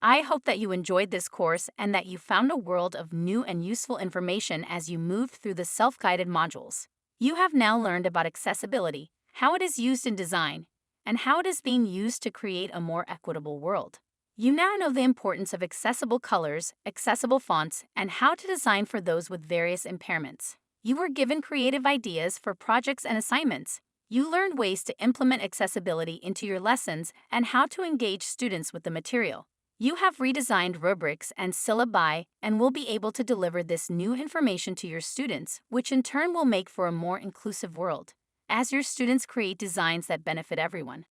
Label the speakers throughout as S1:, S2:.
S1: I hope that you enjoyed this course and that you found a world of new and useful information as you moved through the self-guided modules. You have now learned about accessibility, how it is used in design, and how it is being used to create a more equitable world. You now know the importance of accessible colors, accessible fonts, and how to design for those with various impairments. You were given creative ideas for projects and assignments. You learned ways to implement accessibility into your lessons and how to engage students with the material. You have redesigned rubrics and syllabi and will be able to deliver this new information to your students, which in turn will make for a more inclusive world, as your students create designs that benefit everyone.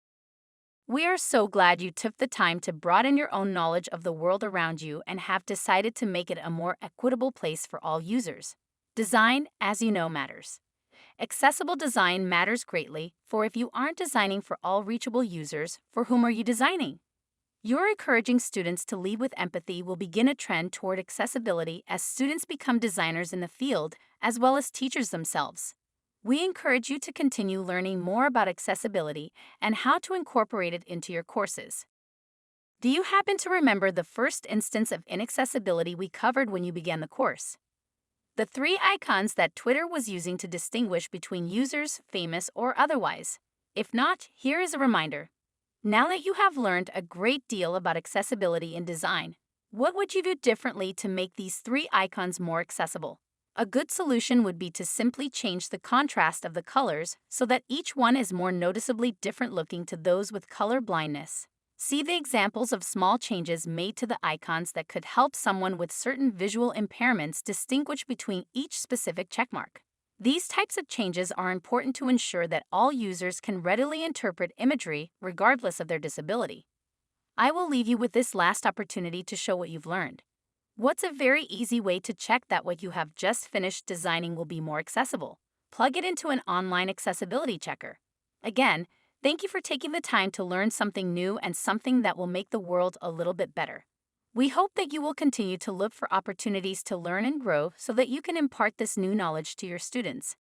S1: We are so glad you took the time to broaden your own knowledge of the world around you and have decided to make it a more equitable place for all users. Design, as you know, matters. Accessible design matters greatly, for if you aren't designing for all reachable users, for whom are you designing? Your encouraging students to lead with empathy will begin a trend toward accessibility as students become designers in the field as well as teachers themselves. We encourage you to continue learning more about accessibility and how to incorporate it into your courses. Do you happen to remember the first instance of inaccessibility we covered when you began the course? The three icons that Twitter was using to distinguish between users, famous or otherwise. If not, here is a reminder. Now that you have learned a great deal about accessibility in design, what would you do differently to make these three icons more accessible? A good solution would be to simply change the contrast of the colors so that each one is more noticeably different looking to those with color blindness. See the examples of small changes made to the icons that could help someone with certain visual impairments distinguish between each specific checkmark. These types of changes are important to ensure that all users can readily interpret imagery regardless of their disability. I will leave you with this last opportunity to show what you've learned. What's a very easy way to check that what you have just finished designing will be more accessible? Plug it into an online accessibility checker. Again, thank you for taking the time to learn something new and something that will make the world a little bit better. We hope that you will continue to look for opportunities to learn and grow so that you can impart this new knowledge to your students.